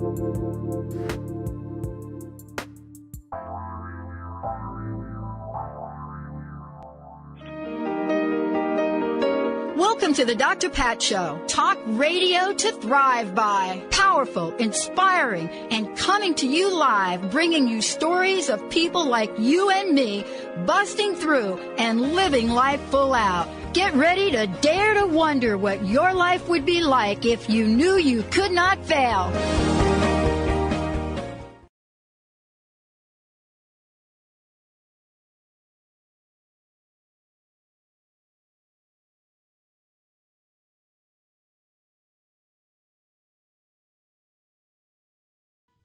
Welcome to the Dr. Pat Show. Talk radio to thrive by. Powerful, inspiring, and coming to you live, bringing you stories of people like you and me, busting through and living life full out. Get ready to dare to wonder what your life would be like if you knew you could not fail.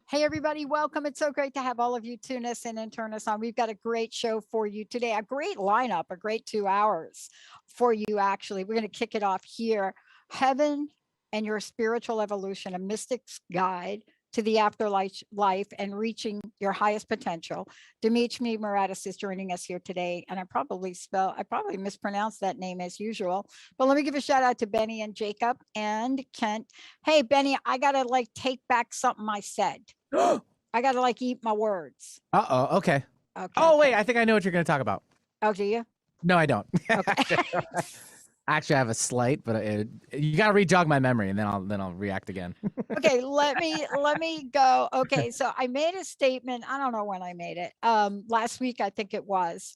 Hey, everybody, welcome. It's so great to have all of you tune us in and turn us on. We've got a great show for you today, a great lineup, a great 2 hours for you, actually. We're going to kick it off here. Heaven and Your Spiritual Evolution, a mystic's guide to the afterlife and reaching your highest potential. Dimitri Moraitis is joining us here today, and I probably mispronounced that name as usual. But let me give a shout out to Benny and Jacob and Kent. Hey, Benny, I got to take back something I said. I got to eat my words. Uh-oh. Okay. Oh, wait, I think I know what you're going to talk about. Oh, do you? No, I don't. Okay. Actually, I have a slight, but you got to re-jog my memory, and then I'll react again. Okay, let me go. Okay, so I made a statement. I don't know when I made it. Last week, I think it was.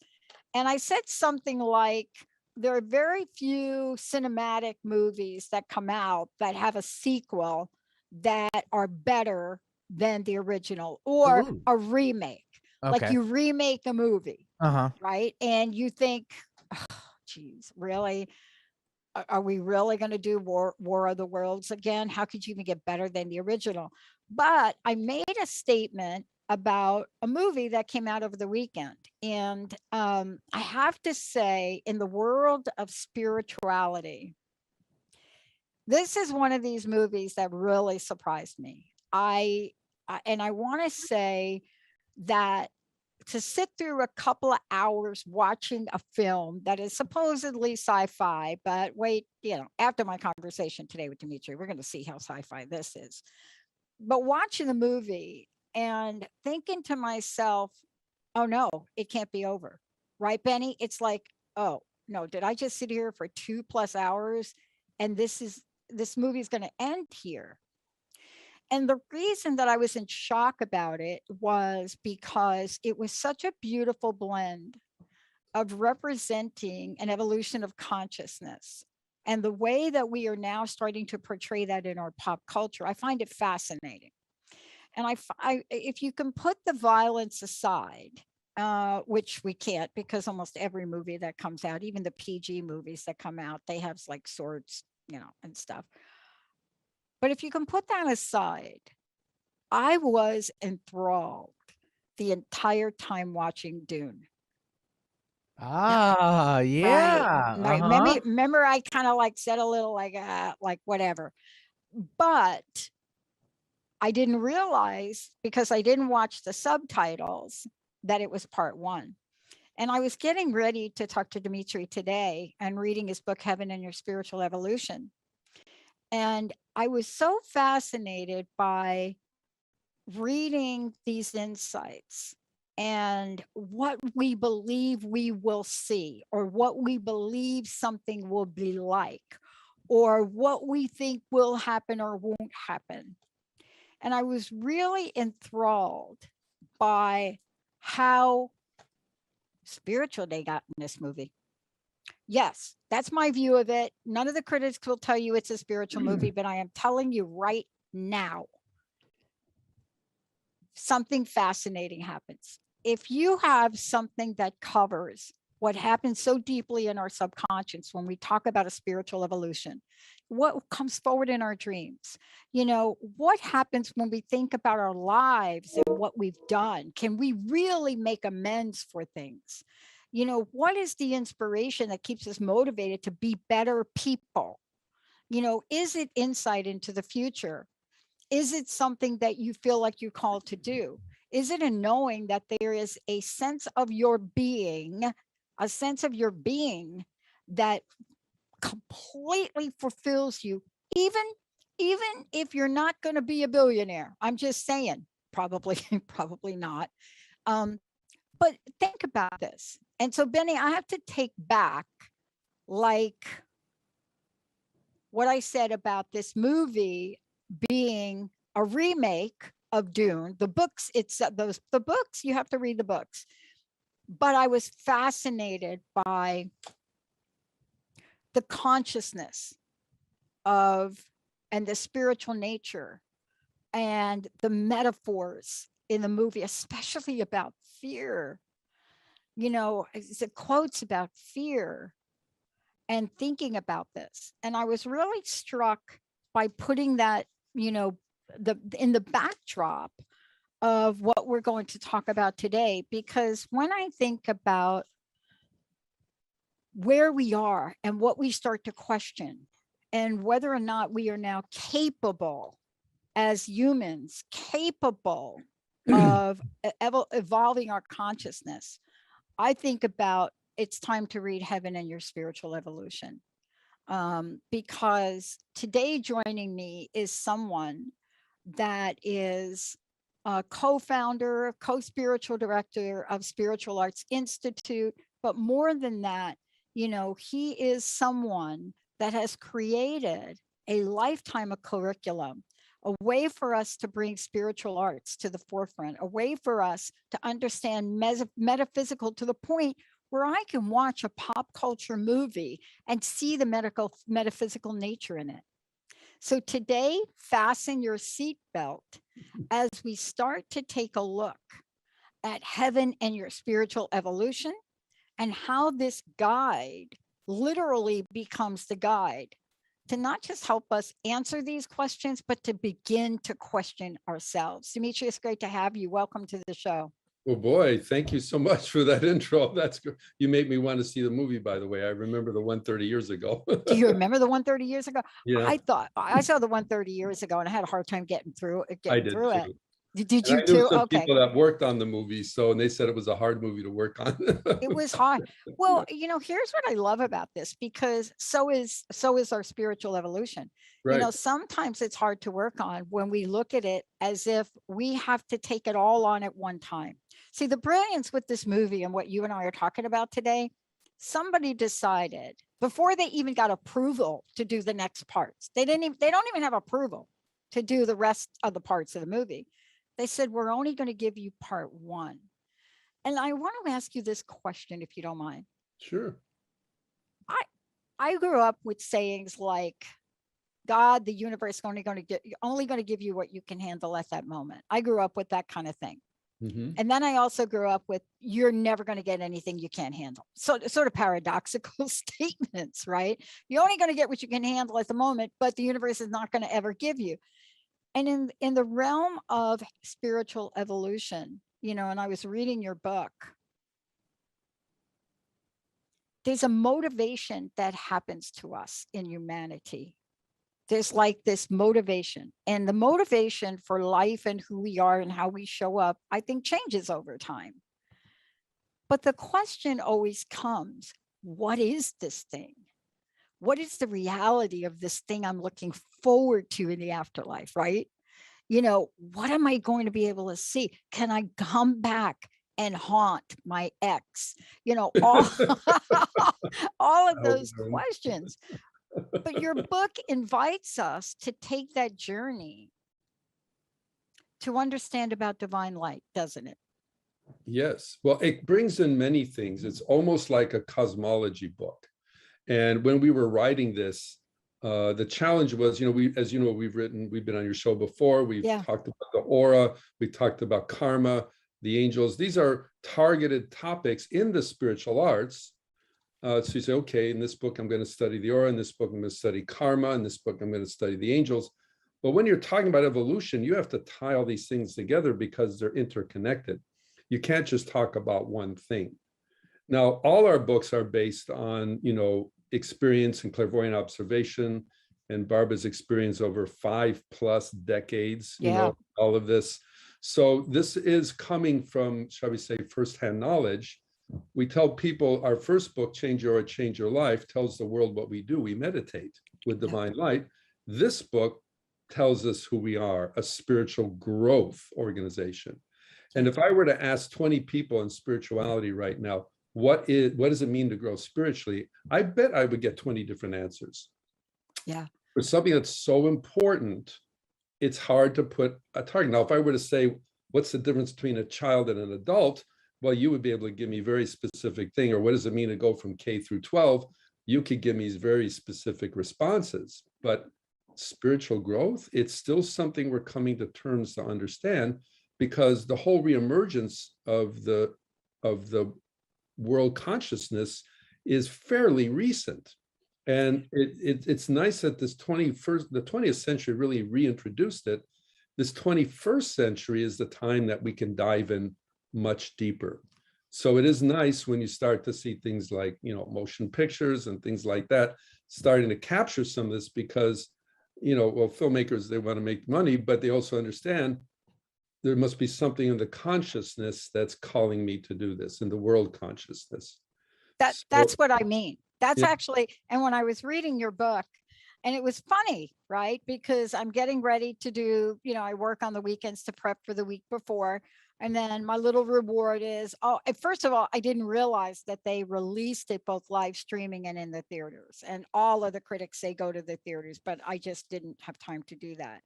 And I said something like, there are very few cinematic movies that come out that have a sequel that are better than the original or a remake. Okay. Like you remake a movie, right? And you think, oh, geez, really? Are we really going to do War of the Worlds again? How could you even get better than the original? But I made a statement about a movie that came out over the weekend. And I have to say, in the world of spirituality, this is one of these movies that really surprised me. I want to say that to sit through a couple of hours watching a film that is supposedly sci-fi, but wait, after my conversation today with Dimitri, we're going to see how sci-fi this is. But watching the movie and thinking to myself, oh no, it can't be over. Right, Benny? It's like, oh no, did I just sit here for 2+ hours and this movie is going to end here? And the reason that I was in shock about it was because it was such a beautiful blend of representing an evolution of consciousness. And the way that we are now starting to portray that in our pop culture, I find it fascinating. And if you can put the violence aside, which we can't, because almost every movie that comes out, even the PG movies that come out, they have swords, and stuff. But if you can put that aside, I was enthralled the entire time watching Dune. Ah, yeah. Right. Remember, I kind of said a little whatever. But I didn't realize, because I didn't watch the subtitles, that it was part 1. And I was getting ready to talk to Dimitri today and reading his book, Heaven and Your Spiritual Evolution. And I was so fascinated by reading these insights and what we believe we will see, or what we believe something will be like, or what we think will happen or won't happen. And I was really enthralled by how spiritual they got in this movie. Yes, that's my view of it. None of the critics will tell you it's a spiritual movie, but I am telling you right now, something fascinating happens. If you have something that covers what happens so deeply in our subconscious when we talk about a spiritual evolution, what comes forward in our dreams, what happens when we think about our lives and what we've done? Can we really make amends for things? What is the inspiration that keeps us motivated to be better people? Is it insight into the future? Is it something that you feel like you're called to do? Is it a knowing that there is a sense of your being that completely fulfills you, even even if you're not going to be a billionaire, I'm just saying, probably, probably not. But think about this. And so, Benny, I have to take back like what I said about this movie being a remake of Dune. The books, the books, you have to read the books. But I was fascinated by the consciousness of and the spiritual nature and the metaphors in the movie, especially about fear. You know, the quotes about fear and thinking about this. And I was really struck by putting that, you know, in the backdrop of what we're going to talk about today, because when I think about where we are and what we start to question and whether or not we are now capable as humans, capable of evolving our consciousness, I think about it's time to read Heaven and Your Spiritual Evolution. Because today joining me is someone that is a co-founder, co-spiritual director of Spiritual Arts Institute. But more than that, you know, he is someone that has created a lifetime of curriculum, a way for us to bring spiritual arts to the forefront, a way for us to understand metaphysical to the point where I can watch a pop culture movie and see the metaphysical nature in it. So today, fasten your seatbelt as we start to take a look at Heaven and Your Spiritual Evolution and how this guide literally becomes the guide to not just help us answer these questions, but to begin to question ourselves. Dimitri, it's great to have you. Welcome to the show. Oh boy, thank you so much for that intro. That's good. You made me want to see the movie, by the way. I remember the one 30 years ago. Do you remember the one 30 years ago? Yeah. I thought I saw the one 30 years ago and I had a hard time getting through it. I did too. Did you I knew too? some Okay. people that worked on the movie, so and they said it was a hard movie to work on. It was hard. Well, you know, here's what I love about this, because so is our spiritual evolution. Right. You know, sometimes it's hard to work on when we look at it as if we have to take it all on at one time. See, the brilliance with this movie and what you and I are talking about today, somebody decided before they even got approval to do the next parts. They don't even have approval to do the rest of the parts of the movie. They said, we're only going to give you part one. And I want to ask you this question, if you don't mind. Sure. I grew up with sayings like, God, the universe only going to give you what you can handle at that moment. I grew up with that kind of thing. Mm-hmm. And then I also grew up with, you're never going to get anything you can't handle. So sort of paradoxical statements, right? You're only going to get what you can handle at the moment, but the universe is not going to ever give you. And in the realm of spiritual evolution, you know, and I was reading your book, there's a motivation that happens to us in humanity. There's like this motivation, and the motivation for life and who we are and how we show up, I think, changes over time. But the question always comes, what is this thing? What is the reality of this thing I'm looking forward to in the afterlife, right? You know, what am I going to be able to see? Can I come back and haunt my ex? You know, all of those questions. But your book invites us to take that journey to understand about divine light, doesn't it? Yes. Well, it brings in many things. It's almost like a cosmology book. And when we were writing this, the challenge was, you know, as you know, we've been on your show before. We've talked about the aura. We talked about karma, the angels. These are targeted topics in the spiritual arts. So you say, okay, in this book, I'm going to study the aura. In this book, I'm going to study karma. In this book, I'm going to study the angels. But when you're talking about evolution, you have to tie all these things together because they're interconnected. You can't just talk about one thing. Now, all our books are based on, you know, experience and clairvoyant observation, and Barbara's experience over 5+ decades, you know, all of this. So this is coming from, shall we say, firsthand knowledge. We tell people our first book, Change Your Aura, Change Your Life, tells the world what we do. We meditate with divine light. This book tells us who we are, a spiritual growth organization. And if I were to ask 20 people in spirituality right now, what does it mean to grow spiritually? I bet I would get 20 different answers. Yeah. For something that's so important, it's hard to put a target. Now, if I were to say, what's the difference between a child and an adult? Well, you would be able to give me a very specific thing. Or what does it mean to go from K through 12? You could give me very specific responses. But spiritual growth, it's still something we're coming to terms to understand, because the whole reemergence of the world consciousness is fairly recent. And it's nice that the 20th century really reintroduced it. This 21st century is the time that we can dive in much deeper. So it is nice when you start to see things like, motion pictures and things like that starting to capture some of this, because, filmmakers, they want to make money, but they also understand there must be something in the consciousness that's calling me to do this, in the world consciousness. That's what I mean. That's Yeah. actually, and when I was reading your book, and it was funny, right? Because I'm getting ready to do, I work on the weekends to prep for the week before. And then my little reward is, first of all, I didn't realize that they released it both live streaming and in the theaters. And all of the critics say go to the theaters, but I just didn't have time to do that.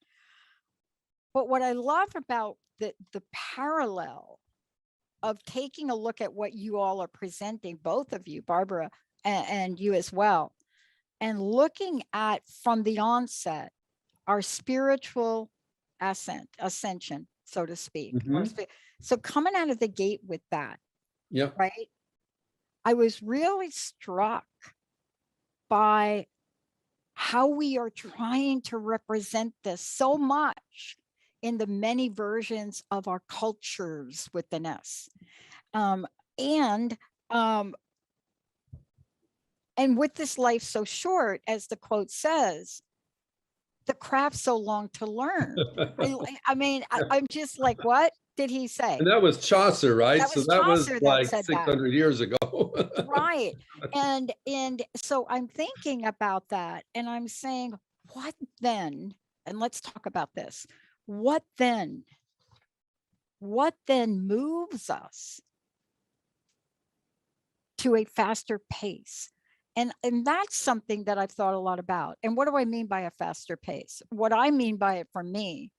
But what I love about the parallel of taking a look at what you all are presenting, both of you, Barbara, and you as well, and looking at from the onset our spiritual ascension, so to speak. So coming out of the gate with that, Yeah, right? I was really struck by how we are trying to represent this so much in the many versions of our cultures with an S. And with this life so short, as the quote says, the craft so long to learn. I mean, I'm just like, what did he say? and that was Chaucer, right? That was So that was Chaucer that like said that. 600 years ago. Right. And so I'm thinking about that, and I'm saying, what then? And let's talk about this. What then moves us to a faster pace? And that's something that I've thought a lot about. And what do I mean by a faster pace? What I mean by it for me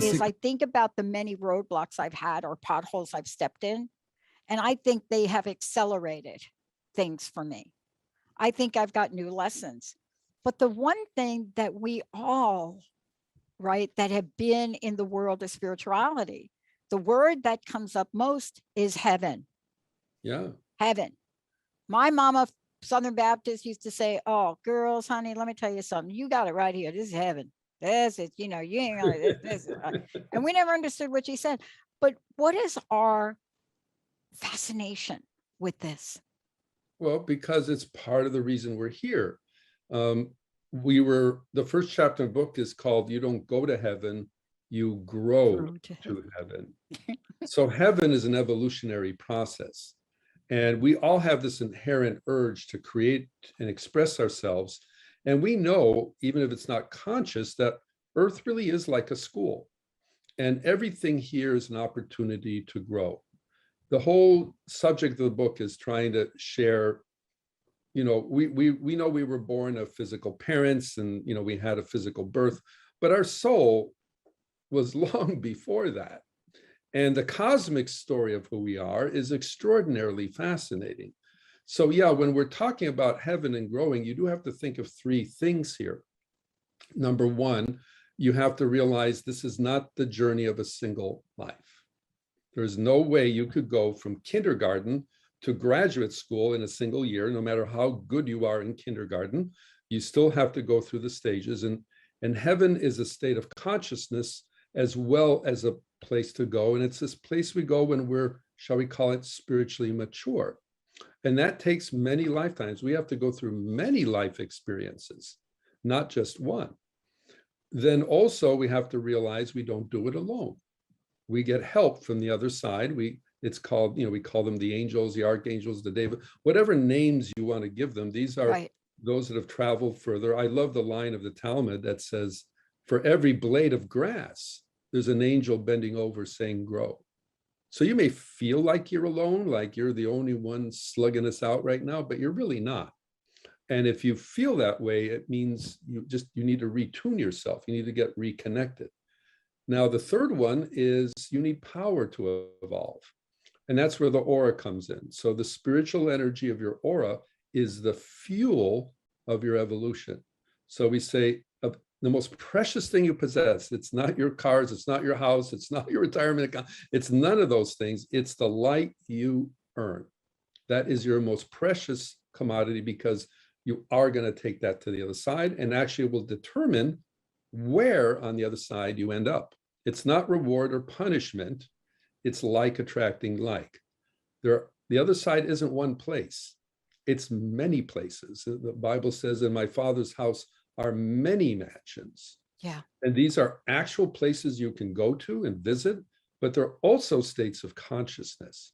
is I think about the many roadblocks I've had or potholes I've stepped in, and I think they have accelerated things for me. I think I've got new lessons. But the one thing that we all, right, that have been in the world of spirituality, the word that comes up most is heaven. Yeah. Heaven. My mama, Southern Baptist, used to say, "Oh, girls, honey, let me tell you something. You got it right here. This is heaven. This is, you ain't gonna, this is." And we never understood what she said. But what is our fascination with this? Well, because it's part of the reason we're here. The first chapter of the book is called "You Don't Go to Heaven, You Grow to Heaven." So heaven is an evolutionary process. And we all have this inherent urge to create and express ourselves. And we know, even if it's not conscious, that Earth really is like a school. And everything here is an opportunity to grow. The whole subject of the book is trying to share, we know we were born of physical parents, and, we had a physical birth, but our soul was long before that. And the cosmic story of who we are is extraordinarily fascinating. So yeah, when we're talking about heaven and growing, you do have to think of three things here. Number one, you have to realize this is not the journey of a single life. There's no way you could go from kindergarten to graduate school in a single year. No matter how good you are in kindergarten, you still have to go through the stages. And heaven is a state of consciousness as well as a place to go. And it's this place we go when we're, shall we call it, spiritually mature. And that takes many lifetimes. We have to go through many life experiences, not just one. Then also we have to realize we don't do it alone. We get help from the other side. It's called, we call them the angels, the archangels, the David, whatever names you want to give them. These are those that have traveled further. I love the line of the Talmud that says, For every blade of grass, there's an angel bending over saying, grow. So you may feel like you're alone, like you're the only one slugging us out right now, but you're really not. And if you feel that way, it means you need to retune yourself. You need to get reconnected. Now, the third one is you need power to evolve. And that's where the aura comes in. So the spiritual energy of your aura is the fuel of your evolution. So we say the most precious thing you possess, it's not your cars, it's not your house, it's not your retirement account, it's none of those things. It's the light you earn. That is your most precious commodity, because you are going to take that to the other side, and actually will determine where on the other side you end up. It's not reward or punishment. It's like attracting like. The other side isn't one place. It's many places. The Bible says, in my Father's house are many mansions. Yeah. And these are actual places you can go to and visit, but they're also states of consciousness.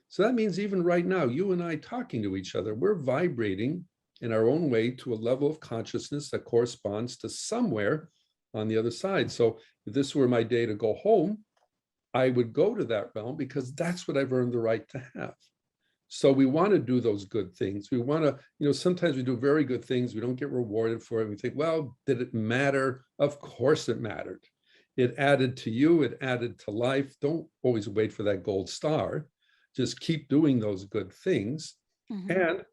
So that means even right now, you and I talking to each other, we're vibrating in our own way to a level of consciousness that corresponds to somewhere on the other side. So if this were my day to go home, I would go to that realm because that's what I've earned the right to have. So we want to do those good things. We want to, sometimes we do very good things. We don't get rewarded for it. We think, well, did it matter? Of course it mattered. It added to you. It added to life. Don't always wait for that gold star. Just keep doing those good things. Mm-hmm. And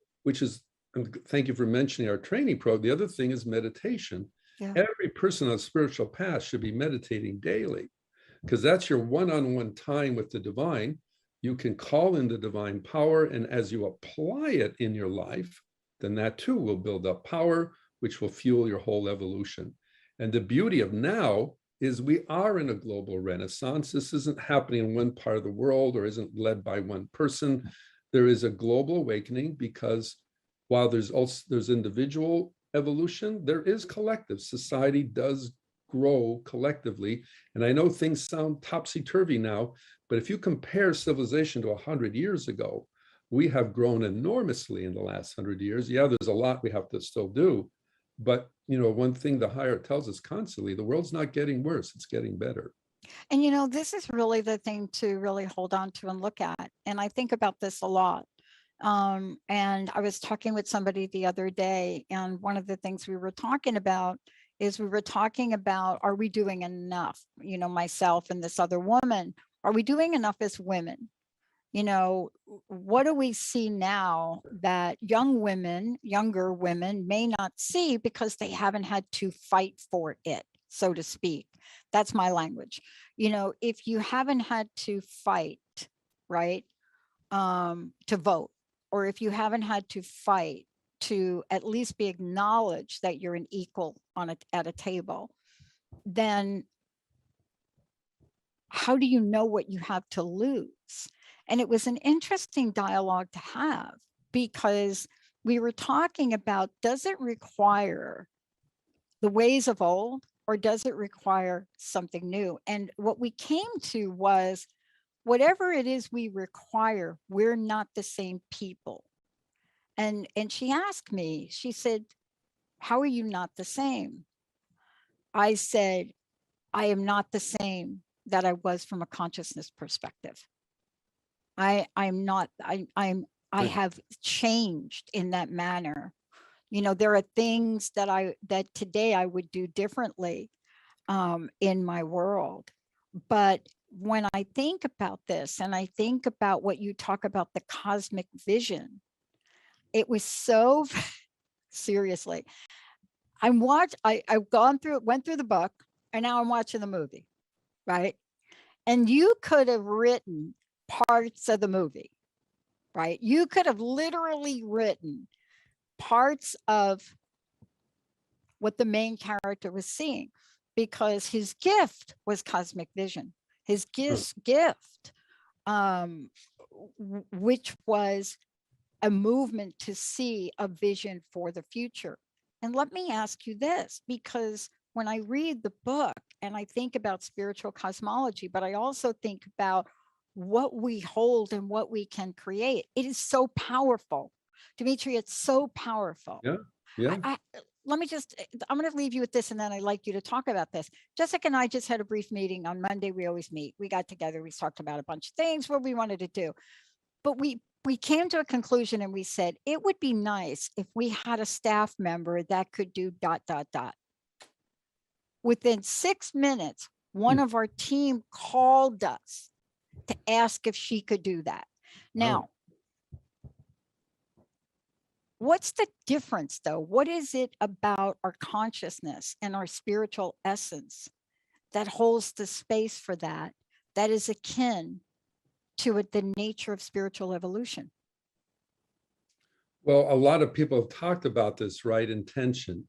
thank you for mentioning our training program. The other thing is meditation. Yeah. Every person on a spiritual path should be meditating daily, because that's your one-on-one time with the divine. You can call in the divine power, and as you apply it in your life, then that too will build up power, which will fuel your whole evolution. And the beauty of now is we are in a global renaissance. This isn't happening in one part of the world or isn't led by one person. There is a global awakening, because while there's individual evolution, there is collective. Society does grow collectively. And I know things sound topsy-turvy now, but if you compare civilization to 100 years ago, we have grown enormously in the last 100 years. Yeah, there's a lot we have to still do. But, one thing the higher tells us constantly, the world's not getting worse, it's getting better. And this is really the thing to really hold on to and look at. And I think about this a lot. And I was talking with somebody the other day, and one of the things we were talking about is are we doing enough? Myself and this other woman, are we doing enough as women? What do we see now that younger women may not see because they haven't had to fight for it, so to speak? That's my language. If you haven't had to fight, right, to vote, or if you haven't had to fight to at least be acknowledged that you're an equal at a table, then how do you know what you have to lose? And it was an interesting dialogue to have, because we were talking about, does it require the ways of old, or does it require something new? And what we came to was, whatever it is we require, we're not the same people. And she asked me, she said, how are you not the same? I said, I am not the same that I was from a consciousness perspective. I have changed in that manner. There are things that today I would do differently in my world. But when I think about this, and I think about what you talk about, the cosmic vision, it was so seriously. I've went through the book, and now I'm watching the movie, right? And you could have written parts of the movie, right? You could have literally written parts of what the main character was seeing, because his gift was cosmic vision. His gift, which was a movement to see a vision for the future. And let me ask you this, because when I read the book and I think about spiritual cosmology, but I also think about what we hold and what we can create, it is so powerful. Dimitri, it's so powerful. Yeah. let me just, I'm going to leave you with this, and then I'd like you to talk about this. Jessica and I just had a brief meeting on Monday. We always meet. We got together. We talked about a bunch of things, what we wanted to do. But we came to a conclusion, and we said, it would be nice if we had a staff member that could do ... Within 6 minutes, one of our team called us to ask if she could do that. Now, what's the difference though? What is it about our consciousness and our spiritual essence that holds the space for that, that is akin to the nature of spiritual evolution? Well, a lot of people have talked about this, right? Intention.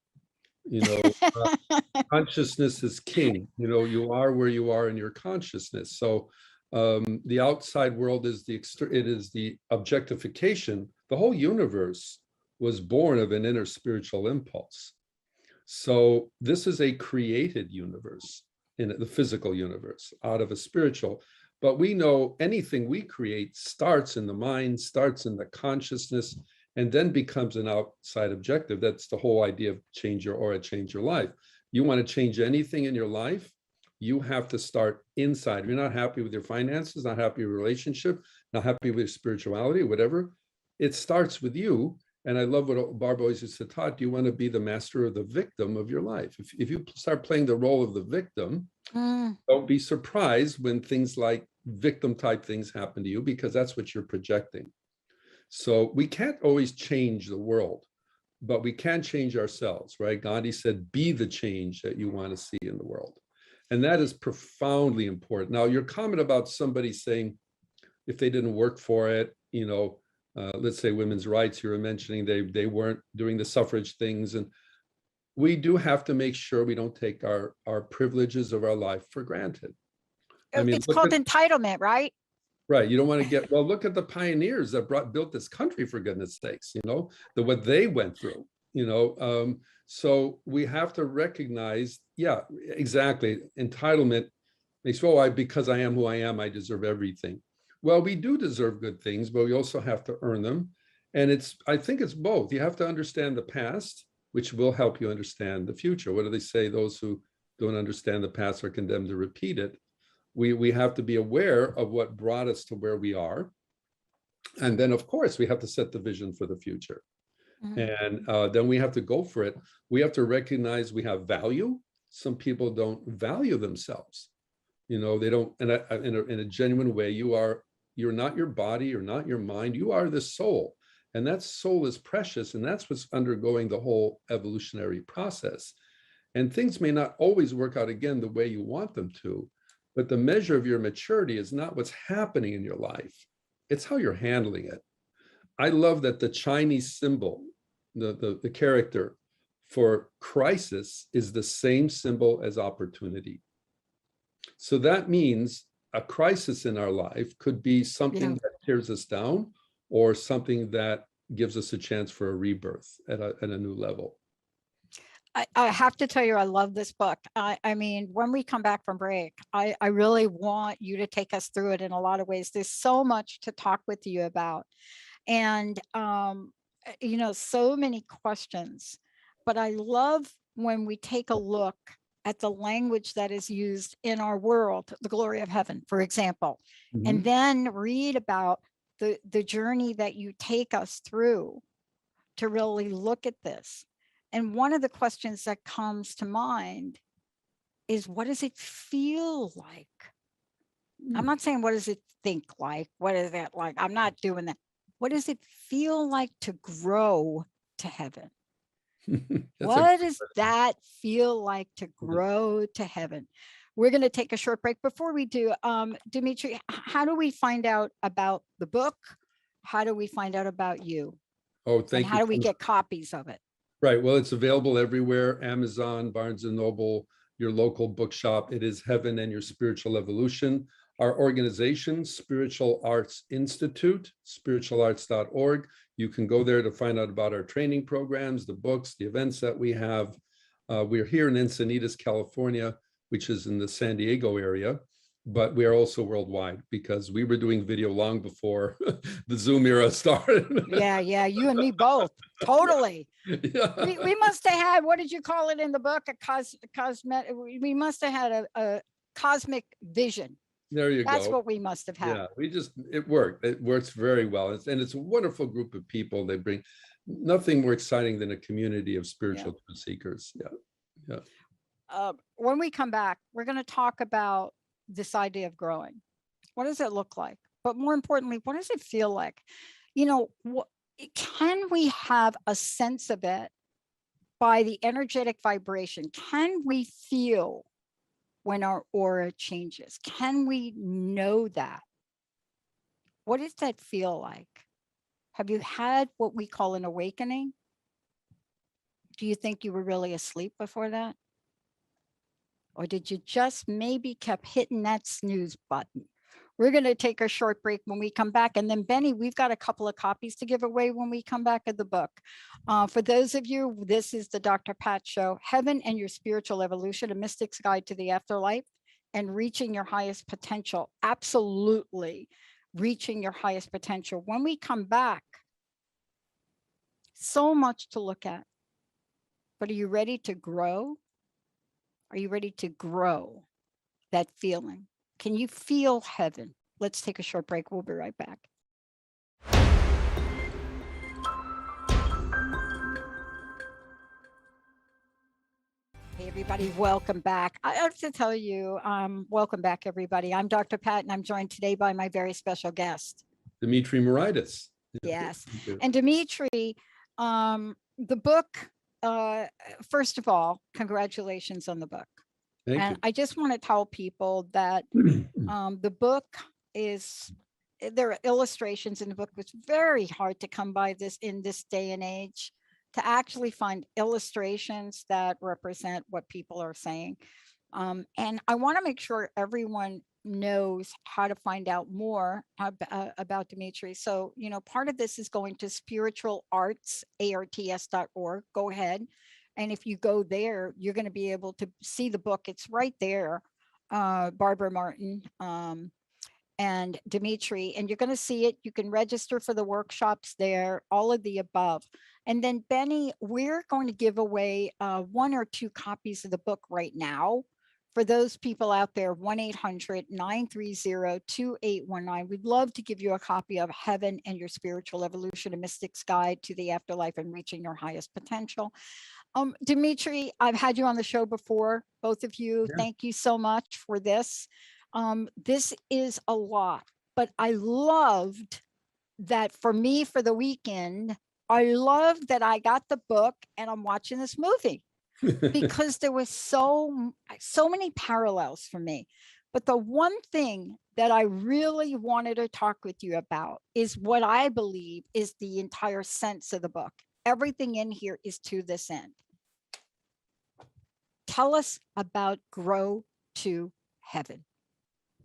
Consciousness is king. You are where you are in your consciousness. So the outside world is it is the objectification. The whole universe was born of an inner spiritual impulse. So this is a created universe, in the physical universe, out of a spiritual. But we know anything we create starts in the mind, starts in the consciousness, and then becomes an outside objective. That's the whole idea of change your aura, change your life. You want to change anything in your life, you have to start inside. If you're not happy with your finances, not happy with your relationship, not happy with your spirituality, whatever, it starts with you. And I love what Barbara always used to taught, you want to be the master or the victim of your life. If you start playing the role of the victim, don't be surprised when things like victim type things happen to you, because that's what you're projecting. So we can't always change the world, but we can change ourselves, right? Gandhi said, be the change that you want to see in the world. And that is profoundly important. Now, your comment about somebody saying, if they didn't work for it, let's say women's rights, you were mentioning they weren't doing the suffrage things. And we do have to make sure we don't take our privileges of our life for granted. I mean, it's called entitlement, right? Right. You don't want to well, look at the pioneers that built this country, for goodness sakes, what they went through, so we have to recognize, yeah, exactly. Entitlement makes, because I am who I am, I deserve everything. Well, we do deserve good things, but we also have to earn them. And I think it's both. You have to understand the past, which will help you understand the future. What do they say? Those who don't understand the past are condemned to repeat it. We have to be aware of what brought us to where we are. And then, of course, we have to set the vision for the future. And then we have to go for it. We have to recognize we have value. Some people don't value themselves. They don't, in a genuine way, you're not your body, you're not your mind, you are the soul. And that soul is precious. And that's what's undergoing the whole evolutionary process. And things may not always work out again the way you want them to. But the measure of your maturity is not what's happening in your life. It's how you're handling it. I love that the Chinese symbol, the character for crisis is the same symbol as opportunity. So that means a crisis in our life could be something that tears us down, or something that gives us a chance for a rebirth at a new level. I have to tell you, I love this book. I mean, when we come back from break, I really want you to take us through it in a lot of ways. There's so much to talk with you about. And, so many questions. But I love when we take a look at the language that is used in our world, the glory of heaven, for example, and then read about the journey that you take us through to really look at this. And one of the questions that comes to mind is, what does it feel like? I'm not saying, what does it think like? What is that like? I'm not doing that. What does it feel like to grow to heaven? What does that feel like to grow to heaven? We're going to take a short break. Before we do, Dimitri, how do we find out about the book? How do we find out about you? Oh, thank you. How do we get copies of it? Right. Well, it's available everywhere. Amazon, Barnes & Noble, your local bookshop. It is Heaven and Your Spiritual Evolution. Our organization, Spiritual Arts Institute, spiritualarts.org. You can go there to find out about our training programs, the books, the events that we have. We're here in Encinitas, California, which is in the San Diego area. but we are also worldwide because we were doing video long before the Zoom era started. Yeah, you and me both. Totally. Yeah. We must have had, what did you call it in the book? We must have had a cosmic vision. There you That's go. what we must have had. Yeah, it worked. It works very well. And it's a wonderful group of people. They bring nothing more exciting than a community of spiritual truth seekers. Yeah. When we come back, we're going to talk about this idea of growing. What does it look like? But more importantly, what does it feel like? You know, can we have a sense of it by the energetic vibration? Can we feel when our aura changes? Can we know that? What does that feel like? Have you had what we call an awakening? Do you think you were really asleep before that? Or did you just maybe kept hitting that snooze button? We're going to take a short break. When we come back. And then Benny, we've got a couple of copies to give away when we come back of the book. For those of you, this is the Dr. Pat Show, Heaven and Your Spiritual Evolution, a Mystic's Guide to the Afterlife and Reaching Your Highest Potential. Absolutely reaching your highest potential. When we come back, so much to look at. But are you ready to grow? Are you ready to grow that feeling? Can you feel heaven? Let's take a short break. We'll be right back. Hey, everybody, welcome back. I have to tell you, welcome back, everybody. I'm Dr. Pat, and I'm joined today by my very special guest. Dimitri Moraitis. Yes. And Dimitri, the book, first of all, congratulations on the book. Thank And you. I just want to tell people that the book is, there are illustrations in the book. It's very hard to come by this in this day and age, to actually find illustrations that represent what people are saying. And I want to make sure everyone knows how to find out more about Dimitri. So, you know, part of this is going to spiritualarts.org. Go ahead. And if you go there, you're going to be able to see the book. It's right there, Barbara Martin and Dimitri, and you're going to see it. You can register for the workshops there, all of the above. And then Benny, we're going to give away 1 or 2 copies of the book right now. For those people out there, 1-800-930-2819. We'd love to give you a copy of Heaven and Your Spiritual Evolution, a Mystic's Guide to the Afterlife and Reaching Your Highest Potential. Dimitri, I've had you on the show before, both of you. Yeah. Thank you so much for this. This is a lot, but I loved that for me for the weekend. I loved that I got the book and I'm watching this movie because there was so many parallels for me. But the one thing that I really wanted to talk with you about is what I believe is the entire sense of the book. Everything in here is to this end. Tell us about Grow to Heaven.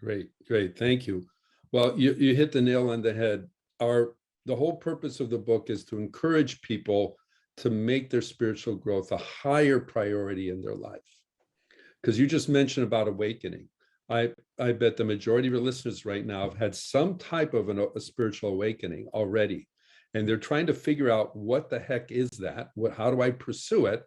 Great. Thank you. Well, you hit the nail on the head. The whole purpose of the book is to encourage people to make their spiritual growth a higher priority in their life. Because you just mentioned about awakening. I bet the majority of your listeners right now have had some type of a spiritual awakening already. And they're trying to figure out what the heck is that? How do I pursue it?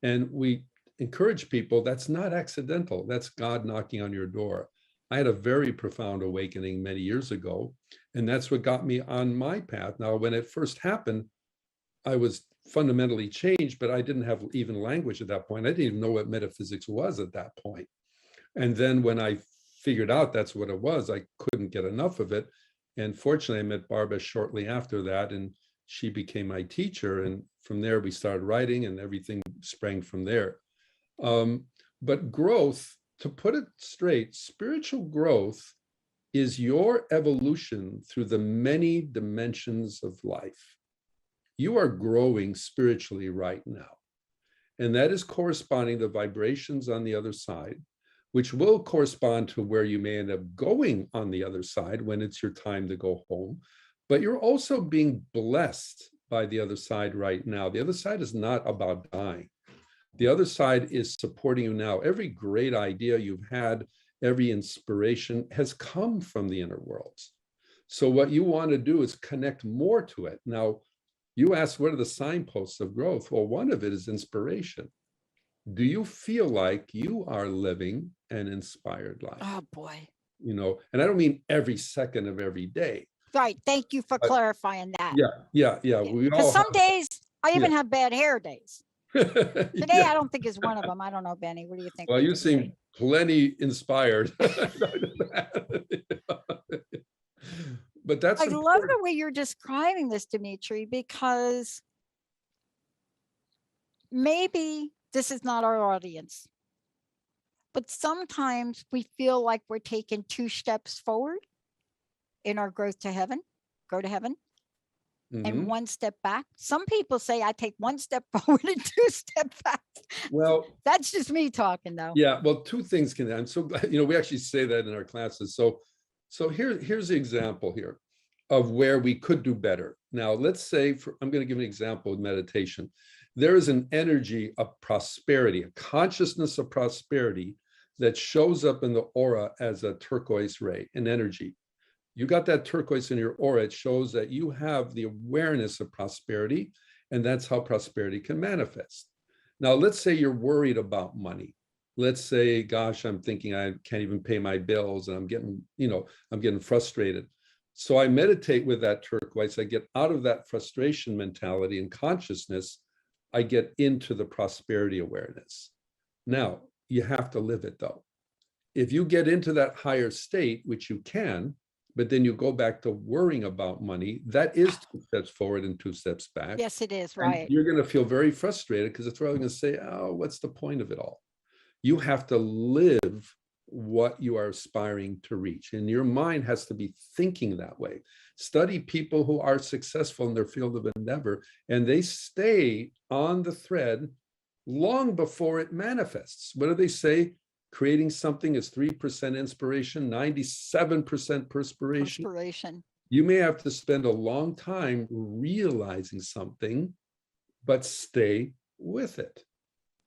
And we encourage people, that's not accidental. That's God knocking on your door. I had a very profound awakening many years ago, and that's what got me on my path. Now, when it first happened, I was fundamentally changed, but I didn't have even language at that point. I didn't even know what metaphysics was at that point. And then when I figured out that's what it was, I couldn't get enough of it. And fortunately, I met Barbara shortly after that, and she became my teacher. And from there, we started writing, and everything sprang from there. But growth, to put it straight, spiritual growth is your evolution through the many dimensions of life. You are growing spiritually right now. And that is corresponding to vibrations on the other side, which will correspond to where you may end up going on the other side when it's your time to go home. But you're also being blessed by the other side right now. The other side is not about dying. The other side is supporting you now. Every great idea you've had, every inspiration has come from the inner worlds. So what you want to do is connect more to it. Now, you asked, what are the signposts of growth? Well, one of it is inspiration. Do you feel like you are living an inspired life? Oh boy. You know, and I don't mean every second of every day. Right. Thank you for But clarifying that. yeah. We Because all some have, days I even have bad hair days. Today, yeah. I don't think is one of them. I don't know, Benny. What do you think? Well, you seem plenty inspired. But that's I love important. the way you're describing this, Dimitri, because maybe this is not our audience, but sometimes we feel like we're taking 2 steps forward in our growth to heaven, go to heaven, and Mhm. 1 step back. Some people say I take 1 step forward and 2 step back. Well, That's just me talking, though. yeah, well, two things can, I'm so glad, we actually say that in our classes. So here's the example here of where we could do better. Now, let's say, I'm going to give an example of meditation. There is an energy of prosperity, a consciousness of prosperity that shows up in the aura as a turquoise ray, an energy. You got that turquoise in your aura, it shows that you have the awareness of prosperity, and that's how prosperity can manifest. Now, let's say you're worried about money. Let's say, gosh, I'm thinking I can't even pay my bills and I'm getting frustrated. So I meditate with that turquoise. I get out of that frustration mentality and consciousness. I get into the prosperity awareness. Now, you have to live it though. If you get into that higher state, which you can, but then you go back to worrying about money, that is 2 steps forward and 2 steps back. Yes, it is. And Right. you're going to feel very frustrated because it's probably going to say, oh, what's the point of it all? You have to live what you are aspiring to reach. And your mind has to be thinking that way. Study people who are successful in their field of endeavor, and they stay on the thread long before it manifests. What do they say? Creating something is 3% inspiration, 97% perspiration. Perspiration. You may have to spend a long time realizing something, but stay with it.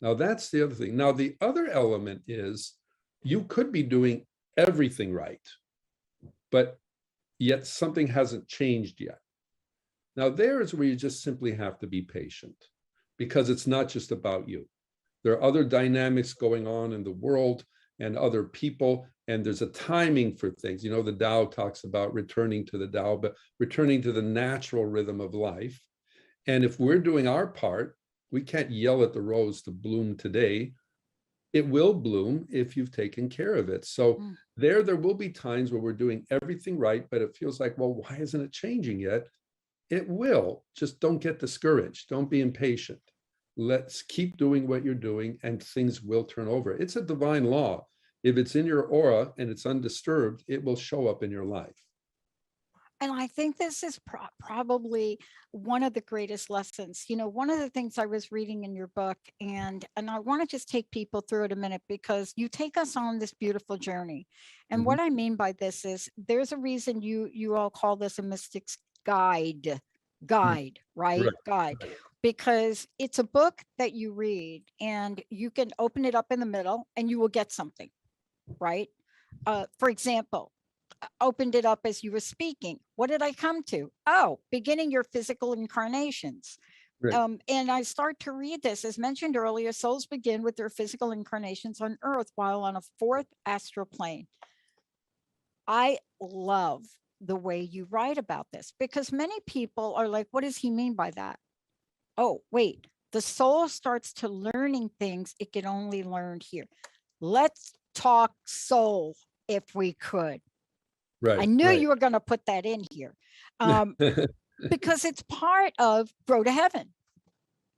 Now, that's the other thing. Now, the other element is you could be doing everything right, but yet something hasn't changed yet. Now, there is where you just simply have to be patient, because it's not just about you. There are other dynamics going on in the world and other people, and there's a timing for things. The Tao talks about returning to the Tao, but returning to the natural rhythm of life. And if we're doing our part, we can't yell at the rose to bloom today. It will bloom if you've taken care of it. So there will be times where we're doing everything right, but it feels like, well, why isn't it changing yet? It will. Just don't get discouraged. Don't be impatient. Let's keep doing what you're doing and things will turn over. It's a divine law. If it's in your aura and it's undisturbed, it will show up in your life. And I think this is probably one of the greatest lessons. One of the things I was reading in your book, and I want to just take people through it a minute, because you take us on this beautiful journey. And what I mean by this is there's a reason you all call this a mystic's guide, right? Right. Guide. Because it's a book that you read and you can open it up in the middle and you will get something, right? For example, opened it up as you were speaking. What did I come to? Oh, beginning your physical incarnations. Right. And I start to read this. As mentioned earlier, souls begin with their physical incarnations on Earth while on a 4th astral plane. I love the way you write about this, because many people are like, what does he mean by that? Oh, wait, the soul starts to learning things it can only learn here. Let's talk soul if we could. Right. I knew you were going to put that in here, because it's part of grow to heaven,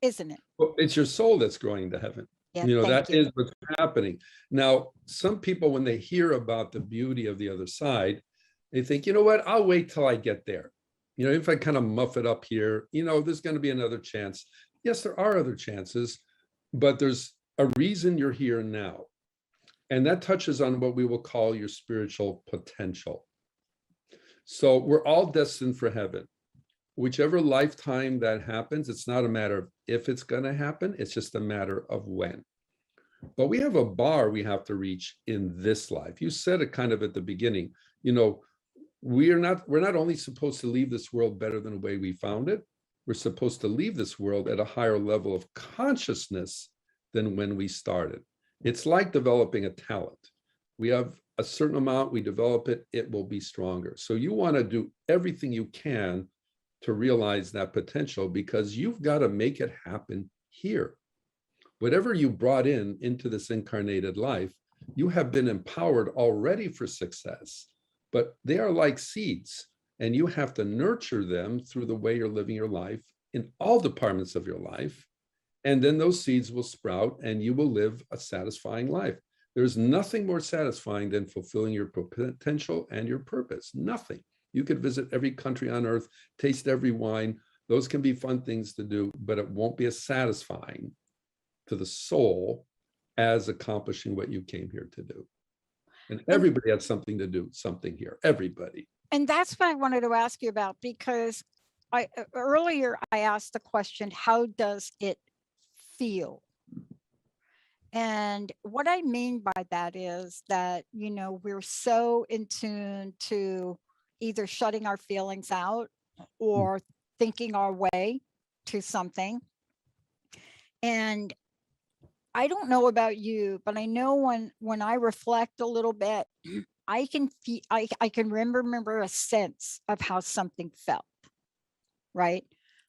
isn't it? Well, it's your soul that's growing to heaven. Yeah, That is what's happening. Now, some people, when they hear about the beauty of the other side, they think, you know what, I'll wait till I get there. If I kind of muff it up here, there's going to be another chance. Yes, there are other chances, but there's a reason you're here now. And that touches on what we will call your spiritual potential. So we're all destined for heaven. Whichever lifetime that happens, it's not a matter of if it's going to happen, it's just a matter of when. But we have a bar we have to reach in this life. You said it kind of at the beginning, you know, we're not only supposed to leave this world better than the way we found it, we're supposed to leave this world at a higher level of consciousness than when we started. It's like developing a talent. We have a certain amount, we develop it, it will be stronger. So you want to do everything you can to realize that potential, because you've got to make it happen here. Whatever you brought into this incarnated life, you have been empowered already for success, but they are like seeds, and you have to nurture them through the way you're living your life in all departments of your life. And then those seeds will sprout and you will live a satisfying life. There's nothing more satisfying than fulfilling your potential and your purpose. Nothing. You could visit every country on earth, taste every wine. Those can be fun things to do, but it won't be as satisfying to the soul as accomplishing what you came here to do. And everybody has something to do, something here, everybody. And that's what I wanted to ask you about, because earlier I asked the question, how does it feel? And what I mean by that is that, you know, we're so in tune to either shutting our feelings out or thinking our way to something. And I don't know about you, but I know when I reflect a little bit, I can feel, I can remember a sense of how something felt, right?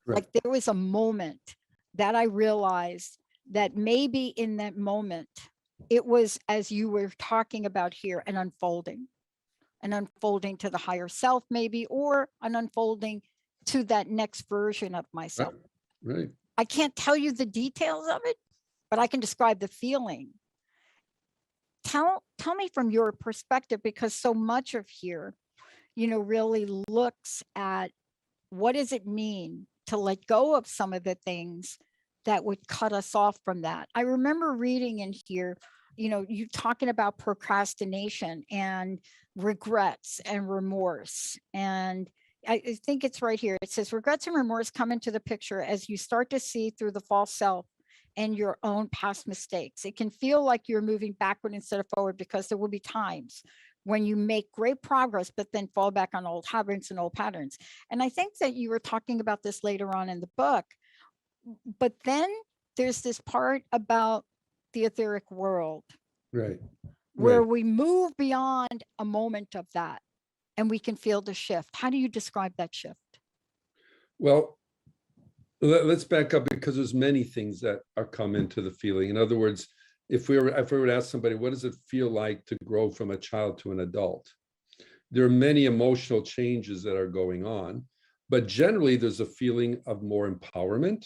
Like there was a moment that I realized that maybe in that moment, it was, as you were talking about here, an unfolding to the higher self maybe, or an unfolding to that next version of myself. Right. I can't tell you the details of it, but I can describe the feeling. Tell me from your perspective, because so much of here, you know, really looks at what does it mean to let go of some of the things that would cut us off from that. I remember reading in here, you know, you talking about procrastination and regrets and remorse. And I think it's right here. It says regrets and remorse come into the picture as you start to see through the false self and your own past mistakes. It can feel like you're moving backward instead of forward, because there will be times when you make great progress, but then fall back on old habits and old patterns. And I think that you were talking about this later on in the book, but then there's this part about the etheric world, Right. where we move beyond a moment of that and we can feel the shift. How do you describe that shift? Well, let's back up, because there's many things that are come into the feeling. In other words, if we were to ask somebody, what does it feel like to grow from a child to an adult? There are many emotional changes that are going on, but generally there's a feeling of more empowerment,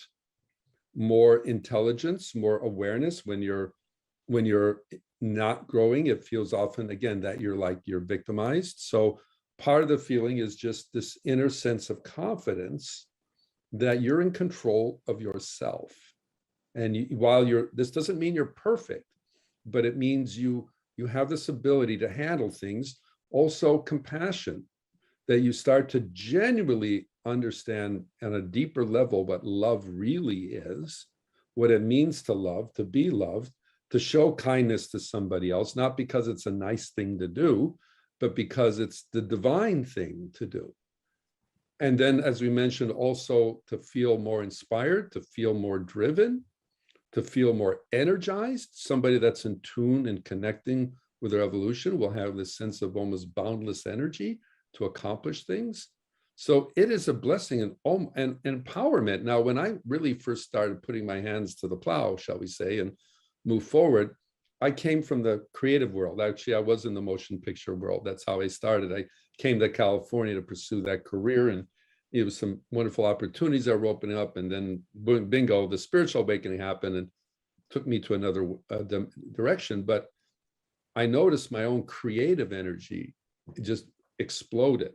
more intelligence, more awareness. When you're not growing, it feels often, again, that you're victimized. So part of the feeling is just this inner sense of confidence that you're in control of yourself. And this doesn't mean you're perfect, but it means you have this ability to handle things. Also compassion, that you start to genuinely understand on a deeper level what love really is, what it means to love, to be loved, to show kindness to somebody else, not because it's a nice thing to do, but because it's the divine thing to do. And then, as we mentioned, also to feel more inspired, to feel more driven, to feel more energized. Somebody that's in tune and connecting with their evolution will have this sense of almost boundless energy to accomplish things. So it is a blessing and empowerment. Now, when I really first started putting my hands to the plow, shall we say, and move forward, I came from the creative world. Actually, I was in the motion picture world. That's how I started. I came to California to pursue that career, and it was some wonderful opportunities that were opening up. And then bingo, the spiritual awakening happened and took me to another direction. But I noticed my own creative energy just exploded.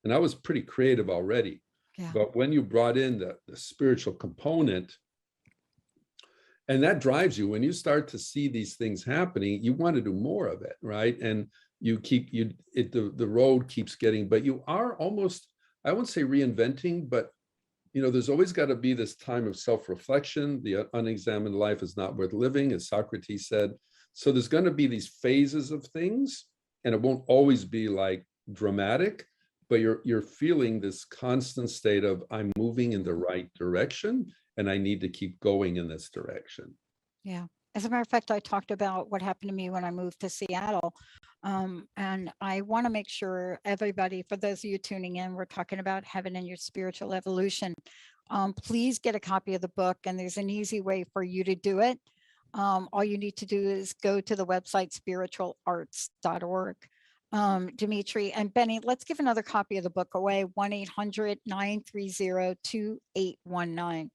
And I was pretty creative already. Yeah. But when you brought in the spiritual component, and that drives you, when you start to see these things happening, you want to do more of it, right? And the road keeps getting, but you are almost, I won't say reinventing, but there's always got to be this time of self-reflection. The unexamined life is not worth living, as Socrates said. So there's going to be these phases of things, and it won't always be like dramatic, but you're feeling this constant state of, I'm moving in the right direction, and I need to keep going in this direction. Yeah. As a matter of fact, I talked about what happened to me when I moved to Seattle. And I want to make sure everybody, for those of you tuning in, we're talking about heaven and your spiritual evolution. Please get a copy of the book, and there's an easy way for you to do it. All you need to do is go to the website spiritualarts.org. Dimitri and Benny, let's give another copy of the book away, 1-800-930-2819.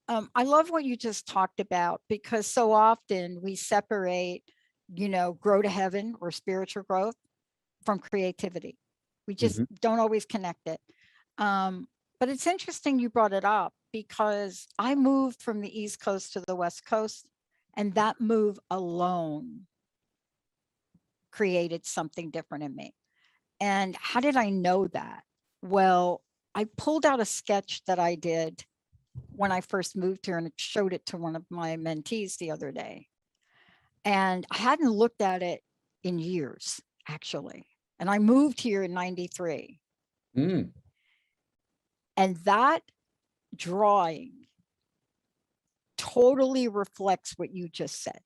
I love what you just talked about, because so often we separate, grow to heaven or spiritual growth from creativity. We just don't always connect it. But it's interesting you brought it up, because I moved from the East Coast to the West Coast, and that move alone created something different in me. And how did I know that? Well, I pulled out a sketch that I did when I first moved here, and showed it to one of my mentees the other day. And I hadn't looked at it in years, actually. And I moved here in 93. Mm. And that drawing totally reflects what you just said.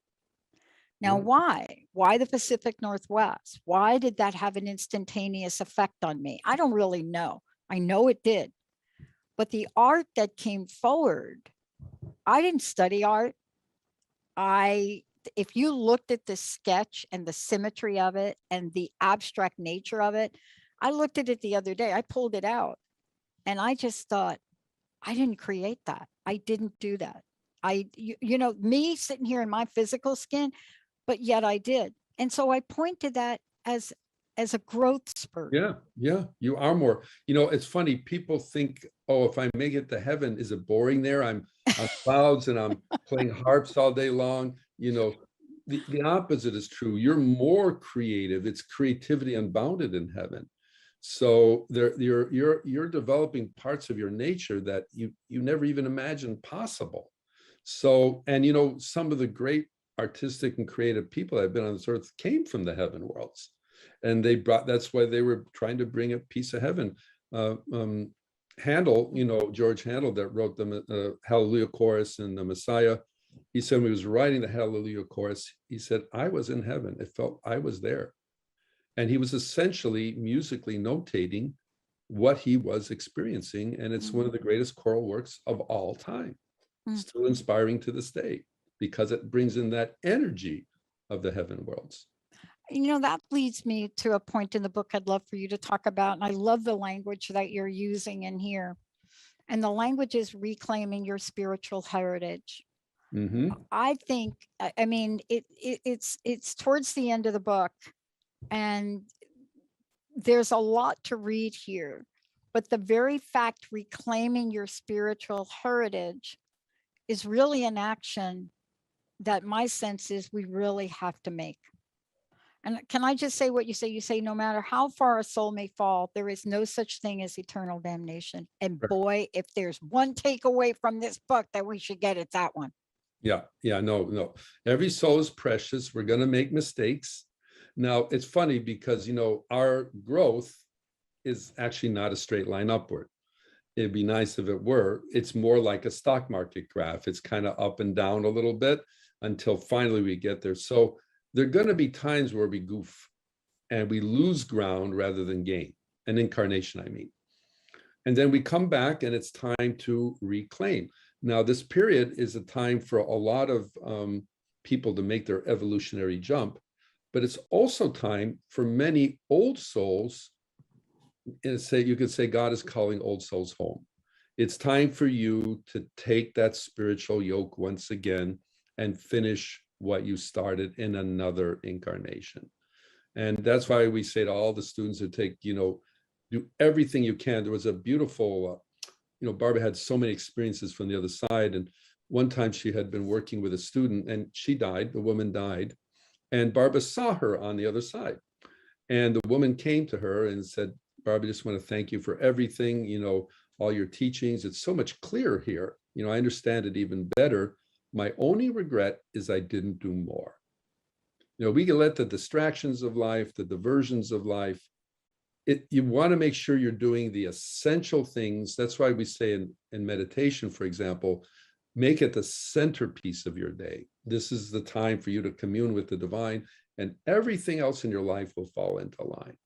Now, why? Why the Pacific Northwest? Why did that have an instantaneous effect on me? I don't really know. I know it did. But the art that came forward, I didn't study art. If you looked at the sketch and the symmetry of it and the abstract nature of it, I looked at it the other day. I pulled it out, and I just thought, I didn't create that. I didn't do that. Me sitting here in my physical skin, but yet I did. And so I point to that as a growth spurt. Yeah, you are more. It's funny. People think, oh, if I make it to heaven, is it boring there? I'm on clouds and I'm playing harps all day long. The opposite is true. You're more creative. It's creativity unbounded in heaven. So you're developing parts of your nature that you never even imagined possible. So, and some of the great artistic and creative people that have been on this earth came from the heaven worlds. And that's why they were trying to bring a piece of heaven. Handel, George Handel, that wrote the Hallelujah Chorus and the Messiah, he said when he was writing the Hallelujah Chorus, he said, I was in heaven. It felt I was there. And he was essentially musically notating what he was experiencing. And it's one of the greatest choral works of all time. Still inspiring to this day, because it brings in that energy of the heaven worlds. That leads me to a point in the book I'd love for you to talk about. And I love the language that you're using in here. And the language is reclaiming your spiritual heritage. I think, it's towards the end of the book, and there's a lot to read here. But the very fact reclaiming your spiritual heritage is really an action that my sense is we really have to make. And can I just say what you say? You say, no matter how far a soul may fall, there is no such thing as eternal damnation. And boy, if there's one takeaway from this book that we should get, it's that one. Yeah, no. Every soul is precious. We're going to make mistakes. Now, it's funny because, our growth is actually not a straight line upward. It'd be nice if it were. It's more like a stock market graph. It's kind of up and down a little bit until finally we get there. So there are going to be times where we goof and we lose ground rather than gain. An incarnation, I mean. And then we come back and it's time to reclaim. Now, this period is a time for a lot of people to make their evolutionary jump, but it's also time for many old souls. You could say God is calling old souls home. It's time for you to take that spiritual yoke once again and finish what you started in another incarnation. And that's why we say to all the students who take, do everything you can. There was a beautiful, Barbara had so many experiences from the other side. And one time she had been working with a student and she died, the woman died. And Barbara saw her on the other side. And the woman came to her and said, Barbara, I just want to thank you for everything. all your teachings. It's so much clearer here. You know, I understand it even better. My only regret is I didn't do more. You know, we can let the distractions of life, the diversions of life, you want to make sure you're doing the essential things. That's why we say in meditation, for example, make it the centerpiece of your day. This is the time for you to commune with the divine, and everything else in your life will fall into line.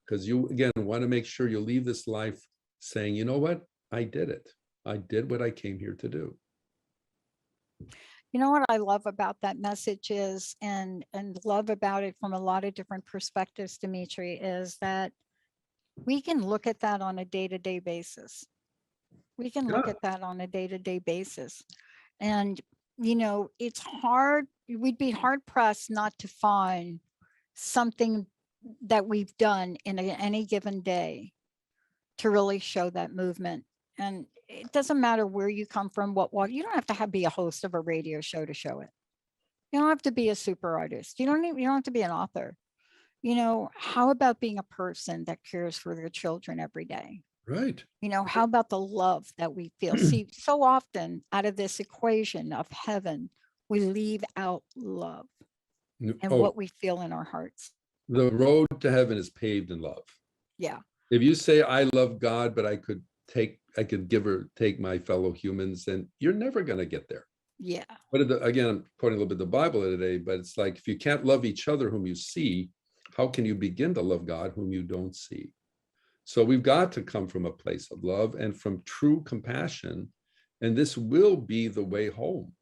Because you, again, want to make sure you leave this life saying, you know what? I did it. I did what I came here to do. You know what I love about that message is, and love about it from a lot of different perspectives, Dimitri, is that we can look at that on a day-to-day basis. We can look Yeah. at that on a day-to-day basis. And, you know, it's hard, we'd be hard pressed not to find something that we've done in any given day to really show that movement. And it doesn't matter where you come from, what you don't have to be a host of a radio show to show it. You don't have to be a super artist. You don't have to be an author. You know, how about being a person that cares for their children every day? Right. You know, how about the love that we feel? See, so often out of this equation of heaven, we leave out love and what we feel in our hearts. The road to heaven is paved in love. Yeah. If you say, I love God, but I could give or take my fellow humans, then you're never going to get there. Yeah. But again, I'm quoting a little bit the Bible today, but it's like, if you can't love each other whom you see, how can you begin to love God whom you don't see? So we've got to come from a place of love and from true compassion. And this will be the way home.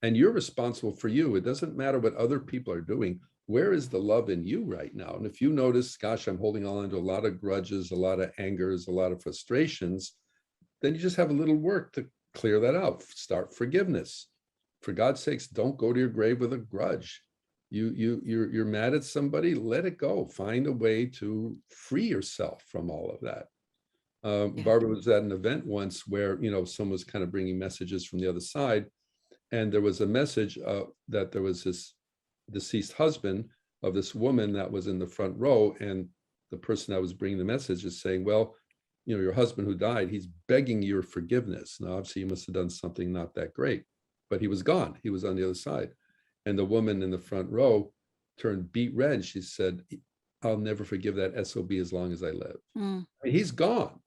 And you're responsible for you. It doesn't matter what other people are doing. Where is the love in you right now? And if you notice, gosh, I'm holding on to a lot of grudges, a lot of angers, a lot of frustrations, then you just have a little work to clear that out. Start forgiveness. For God's sakes, don't go to your grave with a grudge. You're mad at somebody, let it go. Find a way to free yourself from all of that. Barbara was at an event once where, you know, someone was kind of bringing messages from the other side. And there was a message that there was this deceased husband of this woman that was in the front row. And the person that was bringing the message is saying, well, you know, your husband who died, he's begging your forgiveness. Now, obviously, you must have done something not that great, but he was gone. He was on the other side. And the woman in the front row turned beet red. She said, I'll never forgive that SOB as long as I live. He's gone.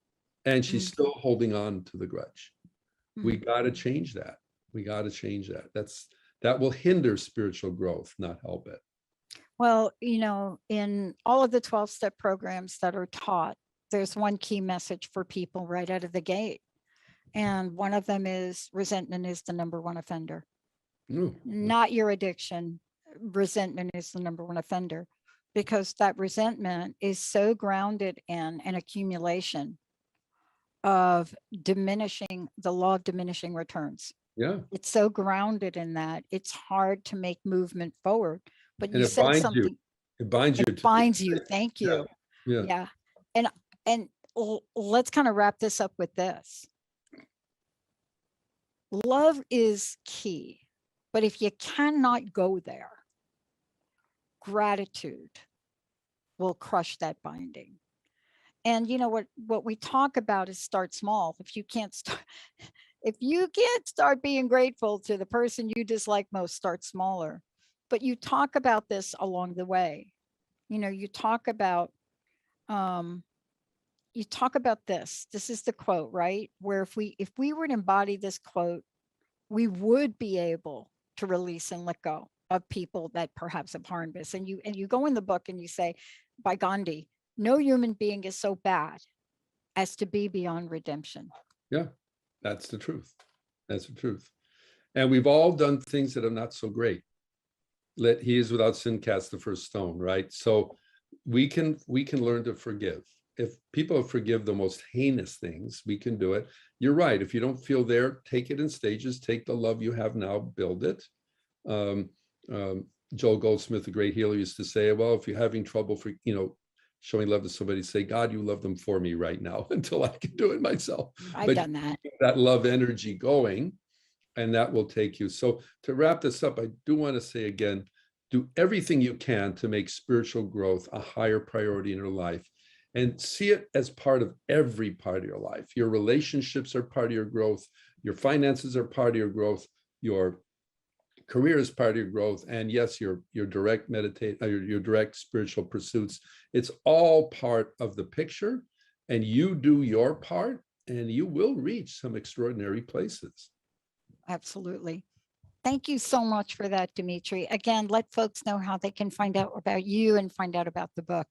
And she's still holding on to the grudge. We got to change that. We got to change that. That will hinder spiritual growth, not help it. Well, you know, in all of the 12-step programs that are taught, there's one key message for people right out of the gate. And one of them is resentment is the number one offender. Not your addiction. Resentment is the number one offender, because that resentment is so grounded in an accumulation of diminishing, the law of diminishing returns. Yeah. It's so grounded in that it's hard to make movement forward. But And you it said binds something. you. It binds you. It binds you. Thank you. Yeah. And let's kind of wrap this up with this. Love is key, but if you cannot go there, gratitude will crush that binding. And you know what we talk about is start small. If you can't start being grateful to the person you dislike most, start smaller. But you talk about this along the way. You know, you talk about this. This is the quote, right? Where if we were to embody this quote, we would be able to release and let go of people that perhaps have harmed us. And you go in the book and you say, by Gandhi, no human being is so bad as to be beyond redemption. Yeah, that's the truth. That's the truth. And we've all done things that are not so great. Let he is without sin cast the first stone, right? So we can learn to forgive. If people forgive the most heinous things, we can do it. You're right. If you don't feel there, take it in stages. Take the love you have now, build it. Joel Goldsmith, the great healer, used to say, well, if you're having trouble showing love to somebody, say, God, you love them for me right now until I can do it myself. I've done that. That love energy going, and that will take you. So to wrap this up, I do want to say again, do everything you can to make spiritual growth a higher priority in your life. and see it as part of every part of your life. Your relationships are part of your growth. Your finances are part of your growth. Your career is part of your growth. And yes, your direct your direct spiritual pursuits. It's all part of the picture, and you do your part, and you will reach some extraordinary places. Absolutely. Thank you so much for that, Dimitri. Again, let folks know how they can find out about you and find out about the book.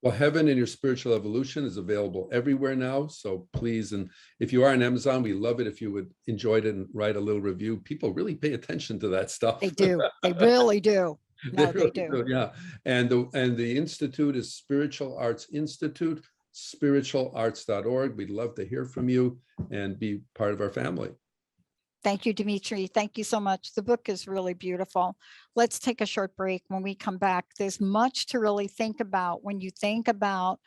Well, Heaven and Your Spiritual Evolution is available everywhere now. So please, and if you are on Amazon, we love it if you would enjoy it and write a little review. People really pay attention to that stuff. They do. They really do. No, they really do. Yeah. And the Institute is Spiritual Arts Institute, spiritualarts.org. We'd love to hear from you and be part of our family. Thank you, Dimitri. Thank you so much. The book is really beautiful. Let's take a short break. When we come back, there's much to really think about when you think about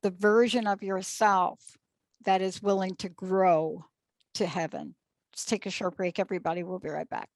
the version of yourself that is willing to grow to heaven. Let's take a short break, everybody. We'll be right back.